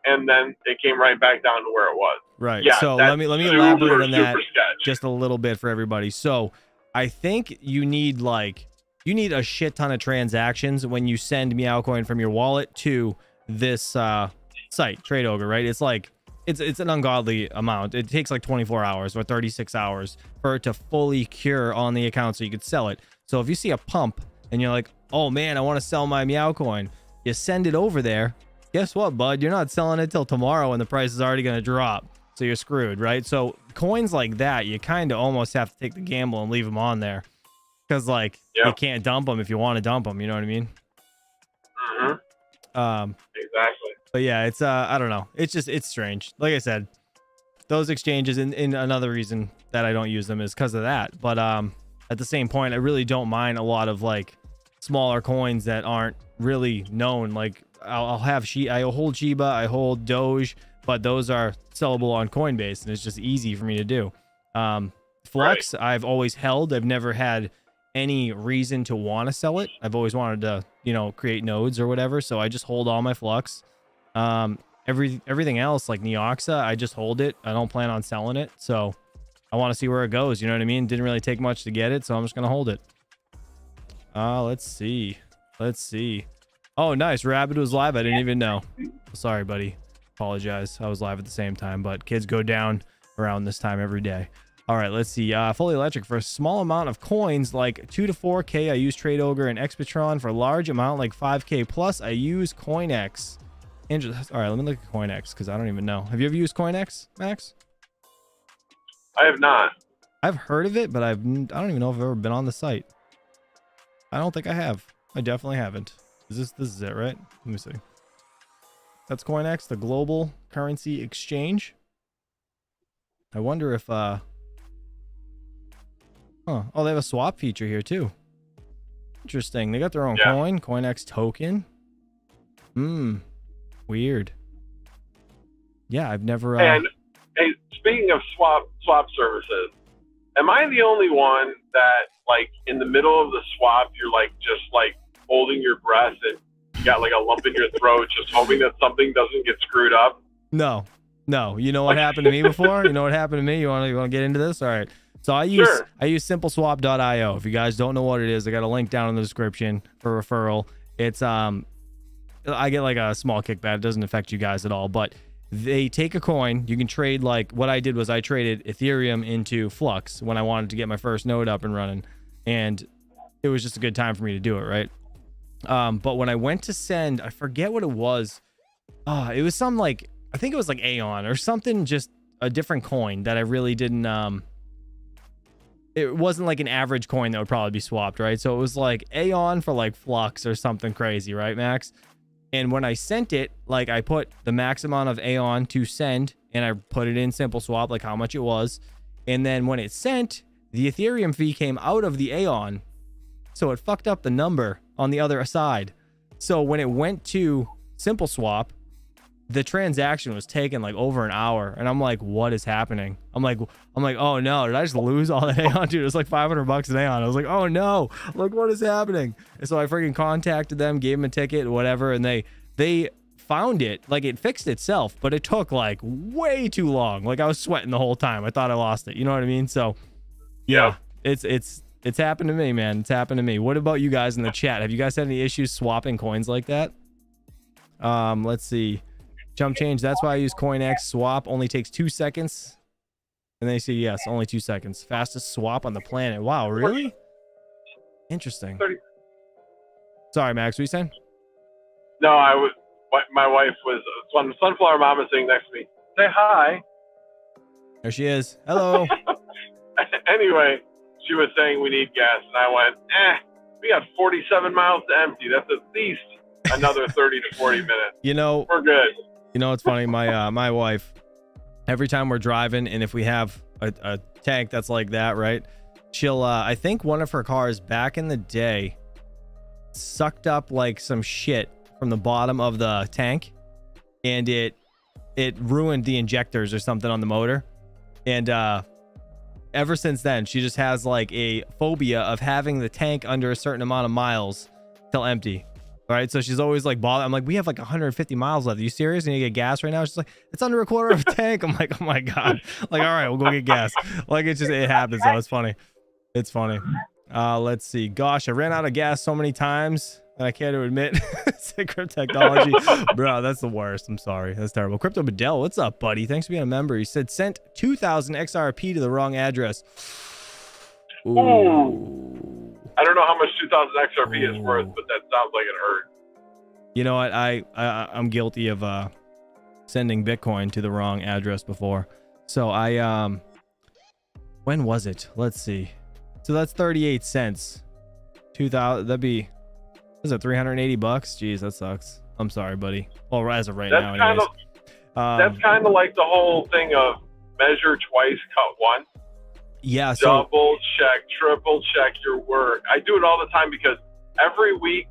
Speaker 2: and then it came right back down to where it was.
Speaker 1: Right. Yeah, so let me elaborate on that just a little bit for everybody. So I think you need a shit ton of transactions when you send Meowcoin from your wallet to this site, Trade Ogre, right? It's like it's an ungodly amount. It takes like 24 hours or 36 hours for it to fully cure on the account so you could sell it. So if you see a pump and you're like, oh man, I want to sell my Meowcoin, you send it over there. Guess what, bud? You're not selling it till tomorrow and the price is already going to drop. So you're screwed, right? So coins like that, you kind of almost have to take the gamble and leave them on there because like you can't dump them if you want to dump them. You know what I mean?
Speaker 2: Exactly.
Speaker 1: But yeah, it's I don't know. It's strange. Like I said, those exchanges in another reason that I don't use them is because of that. But at the same point, I really don't mind a lot of like smaller coins that aren't really known. Like I'll hold Shiba, I hold Doge, but those are sellable on Coinbase and it's just easy for me to do. Flux, I've always held. I've never had any reason to want to sell it. I've always wanted to, you know, create nodes or whatever. So I just hold all my Flux. Everything else like Neoxa, I just hold it. I don't plan on selling it. So I want to see where it goes. You know what I mean? Didn't really take much to get it. So I'm just going to hold it. Let's see. Oh, nice. Rabbit was live. I didn't even know. Sorry, buddy. Apologize. I was live at the same time, but kids go down around this time every day. All right, let's see. Fully electric for a small amount of coins like 2 to 4K. I use Trade Ogre and Expatron. For a large amount like 5K plus, I use CoinX. All right, let me look at CoinX because I don't even know. Have you ever used CoinX, Max?
Speaker 2: I have not.
Speaker 1: I've heard of it, but I don't even know if I've ever been on the site. I don't think I have. I definitely haven't. This is it, right? Let me see. That's CoinX, the global currency exchange. I wonder if oh, they have a swap feature here too. Interesting. They got their own coin, CoinX token. Weird. Yeah, I've never
Speaker 2: And hey, speaking of swap services, am I the only one that, like, in the middle of the swap, you're like just like holding your breath and you got like a lump in your throat, just hoping that something doesn't get screwed up?
Speaker 1: No. You know what happened to me before? You know what happened to me? You want to get into this? All right. So I use simpleswap.io. If you guys don't know what it is, I got a link down in the description for referral. It's I get like a small kickback. It doesn't affect you guys at all, but they take a coin. You can trade, like what I did was I traded Ethereum into Flux when I wanted to get my first node up and running, and it was just a good time for me to do it, right? But when I went to send, I forget what it was. It was some like, I think it was like Aeon or something, just a different coin that I really didn't it wasn't like an average coin that would probably be swapped, right? So it was like Aeon for like Flux or something crazy, right, Max? And when I sent it, like I put the max amount of Aeon to send and I put it in SimpleSwap, like how much it was. And then when it sent, the Ethereum fee came out of the Aeon. So it fucked up the number on the other side. So when it went to SimpleSwap, the transaction was taking like over an hour, and I'm like, what is happening? I'm like, oh no, did I just lose all that Aeon, dude? It was like $500 an Aeon. I was like, oh no, like what is happening? And so I freaking contacted them, gave them a ticket, whatever, and they found it, like it fixed itself, but it took like way too long. Like I was sweating the whole time. I thought I lost it. You know what I mean? So yeah, it's happened to me, man. It's happened to me. What about you guys in the chat? Have you guys had any issues swapping coins like that? Let's see. Jump change. That's why I use CoinX. Swap only takes 2 seconds. And they say yes, only 2 seconds. Fastest swap on the planet. Wow, really? Interesting. Sorry, Max, what are you saying?
Speaker 2: No, my wife was, Sunflower Mama sitting next to me. Say hi.
Speaker 1: There she is. Hello.
Speaker 2: Anyway, she was saying we need gas, and I went, we got 47 miles to empty. That's at least another 30 to 40 minutes.
Speaker 1: You know,
Speaker 2: we're good.
Speaker 1: You know, it's funny. My wife, every time we're driving, and if we have a tank that's like that, right? She'll, I think one of her cars back in the day sucked up like some shit from the bottom of the tank, and it ruined the injectors or something on the motor. And ever since then, she just has like a phobia of having the tank under a certain amount of miles till empty. All right, so she's always like bothered. I'm like, we have like 150 miles left. Are you serious? And you get gas right now? She's like, it's under a quarter of a tank. I'm like, oh my god. Like, all right, we'll go get gas. Like, it happens though. It's funny. It's funny. Let's see. Gosh, I ran out of gas so many times, and I can't admit. Sacred technology, bro. That's the worst. I'm sorry. That's terrible. Crypto Bedell, what's up, buddy? Thanks for being a member. He said sent 2,000 XRP to the wrong address. Ooh.
Speaker 2: I don't know how much 2,000 XRP is worth, but that sounds like it hurt.
Speaker 1: You know what? I'm guilty of sending Bitcoin to the wrong address before. So I when was it? Let's see. So that's 38 cents. 2,000. That'd be. Is it $380? Jeez, that sucks. I'm sorry, buddy. Well, as of right now, anyways.
Speaker 2: That's kind of like the whole thing of measure twice, cut once.
Speaker 1: Yeah. So
Speaker 2: double check, triple check your work. I do it all the time because every week,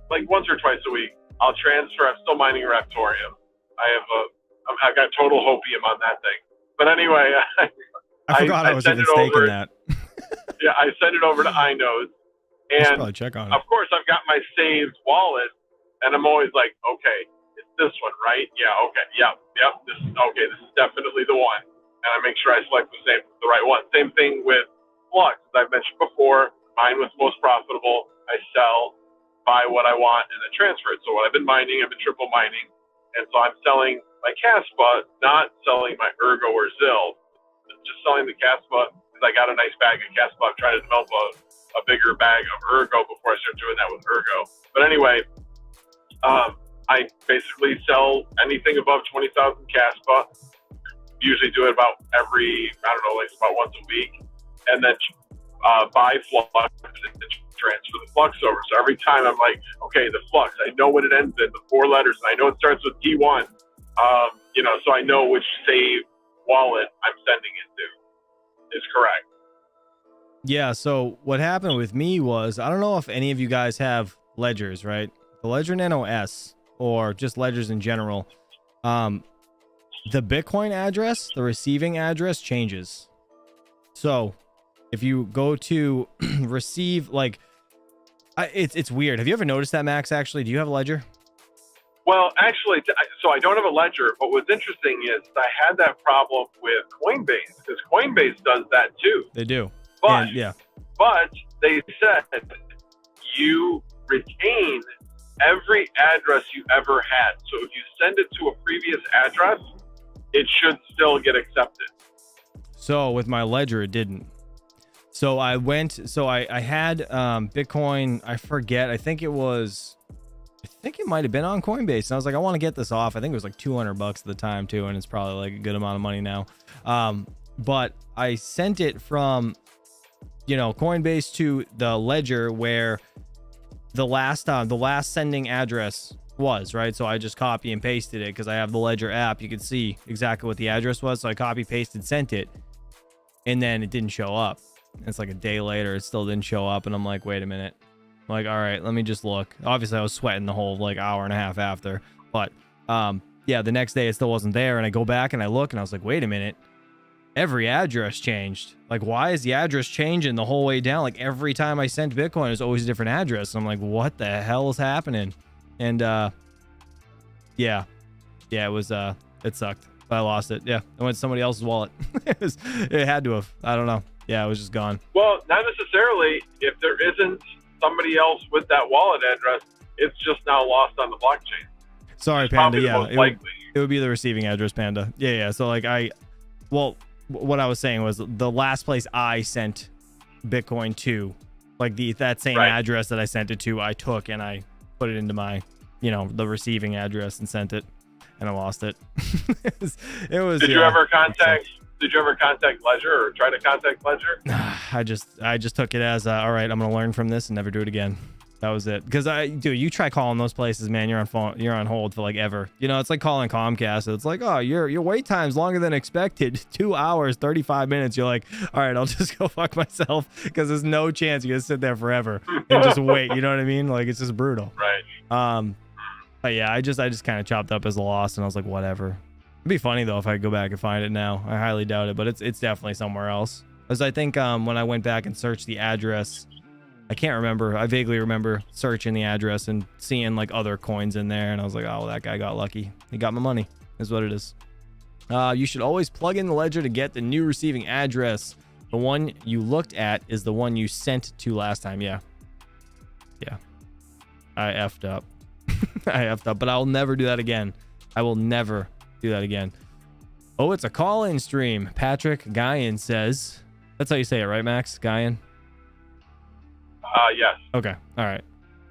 Speaker 2: like once or twice a week, I'll transfer. I'm still mining Raptorium. I've got total hopium on that thing. But anyway,
Speaker 1: I forgot I was even staking that.
Speaker 2: Yeah, I send it over to iNodes. And
Speaker 1: probably check on it.
Speaker 2: Of course, I've got my saved wallet, and I'm always like, okay, it's this one, right? Yeah, okay, yep. This is definitely the one. And I make sure I select the right one. Same thing with Flux. As I've mentioned before, mine was most profitable. I sell, buy what I want, and then transfer it. So what I've been mining, I've been triple mining. And so I'm selling my Caspa, not selling my Ergo or Zill. Just selling the Caspa because I got a nice bag of Caspa. I'm trying to develop a bigger bag of Ergo before I start doing that with Ergo. But anyway, I basically sell anything above 20,000 Caspa. Usually do it about about once a week, and then buy Flux and transfer the Flux over. So every time I'm like, okay, the Flux, I know what it ends in, the 4 letters, and I know it starts with T1. So I know which save wallet I'm sending it to is correct.
Speaker 1: Yeah, so what happened with me was, I don't know if any of you guys have ledgers, right? The Ledger Nano S, or just ledgers in general. The Bitcoin address, the receiving address changes. So if you go to receive, like, it's weird. Have you ever noticed that, Max? Actually, do you have a ledger?
Speaker 2: Well, actually, so I don't have a ledger, but what's interesting is I had that problem with Coinbase, because Coinbase does that too.
Speaker 1: They do.
Speaker 2: But,
Speaker 1: yeah.
Speaker 2: But they said you retain every address you ever had. So if you send it to a previous address, it should still get accepted.
Speaker 1: So with my ledger, it didn't. So I had Bitcoin, I forget, I think it might have been on Coinbase. And I was like, I want to get this off. I think it was like $200 at the time too, and it's probably like a good amount of money now. But I sent it from, Coinbase to the ledger where the last sending address was, right? So I just copy and pasted it because I have the Ledger app. You can see exactly what the address was. So I copy pasted, sent it, and then it didn't show up. It's like a day later, it still didn't show up, and I'm like, wait a minute. I'm like, all right, let me just look. Obviously, I was sweating the whole like hour and a half after, but yeah, the next day it still wasn't there, and I go back and I look, and I was like, wait a minute. Every address changed. Like, why is the address changing the whole way down? Like, every time I sent Bitcoin, it's always a different address. And I'm like, what the hell is happening? And yeah, it was it sucked. But I lost it. Yeah, I went to somebody else's wallet. It had to have. I don't know. Yeah, it was just gone.
Speaker 2: Well, not necessarily. If there isn't somebody else with that wallet address, it's just now lost on the blockchain.
Speaker 1: Sorry, Panda. Yeah, it would be the receiving address, Panda. Yeah. So like what I was saying was the last place I sent Bitcoin to, like that same address that I sent it to, I took and I put it into my, the receiving address and sent it, and I lost it. it was. Did you ever contact
Speaker 2: Ledger or try to contact Ledger?
Speaker 1: I just took it as all right, I'm gonna learn from this and never do it again. That was it. Because you try calling those places, man, you're on hold for like ever. It's like calling Comcast. It's like, oh, your wait time's longer than expected. 2 hours, 35 minutes. You're like, all right, I'll just go fuck myself, because there's no chance you're gonna sit there forever and just wait. You know what I mean? Like, it's just brutal.
Speaker 2: Right.
Speaker 1: But yeah, I just kind of chopped up as a loss, and I was like, whatever. It'd be funny though if I could go back and find it now. I highly doubt it, but it's definitely somewhere else. Because I think when I went back and searched the address, I can't remember. I vaguely remember searching the address and seeing like other coins in there, and I was like, oh, well, that guy got lucky. He got my money, is what it is. You should always plug in the ledger to get the new receiving address. The one you looked at is the one you sent to last time. Yeah. I effed up. But I'll never do that again. I will never do that again. Oh, it's a call-in stream. Patrick Guyan says. That's how you say it, right, Max? Guyan?
Speaker 2: Yes.
Speaker 1: Okay. All right.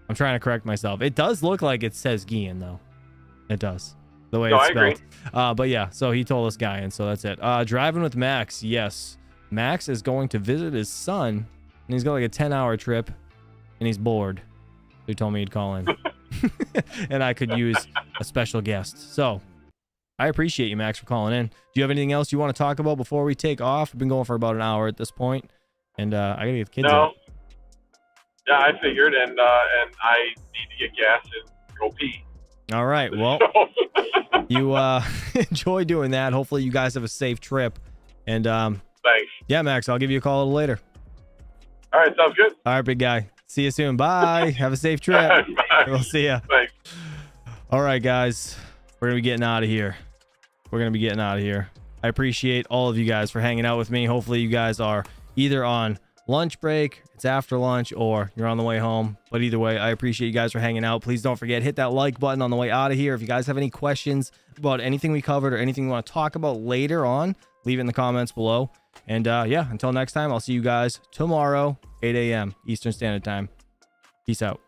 Speaker 1: I'm trying to correct myself. It does look like it says Guyan, though. It does. The way it's spelled. I agree. But yeah, so he told us Guyan, so that's it. Driving with Max. Yes. Max is going to visit his son, and he's got like a 10-hour trip, and he's bored. So he told me he'd call in. And I could use a special guest. So I appreciate you, Max, for calling in. Do you have anything else you want to talk about before we take off? We've been going for about an hour at this point, and I gotta get the kids out.
Speaker 2: Yeah, I figured, and I need to get gas and go pee.
Speaker 1: All right, well, you enjoy doing that. Hopefully you guys have a safe trip, and
Speaker 2: thanks.
Speaker 1: Yeah, Max, I'll give you a call a little later.
Speaker 2: All right, sounds good.
Speaker 1: All right, big guy. See you soon. Bye. Have a safe trip.
Speaker 2: Bye.
Speaker 1: We'll see ya.
Speaker 2: Thanks.
Speaker 1: All right, guys, we're gonna be getting out of here. I appreciate all of you guys for hanging out with me. Hopefully you guys are either on lunch break, it's after lunch, or you're on the way home. But either way, I appreciate you guys for hanging out. Please don't forget, hit that like button on the way out of here. If you guys have any questions about anything we covered or anything you want to talk about later on, leave it in the comments below. And yeah, until next time, I'll see you guys tomorrow, 8 a.m. Eastern Standard Time. Peace out.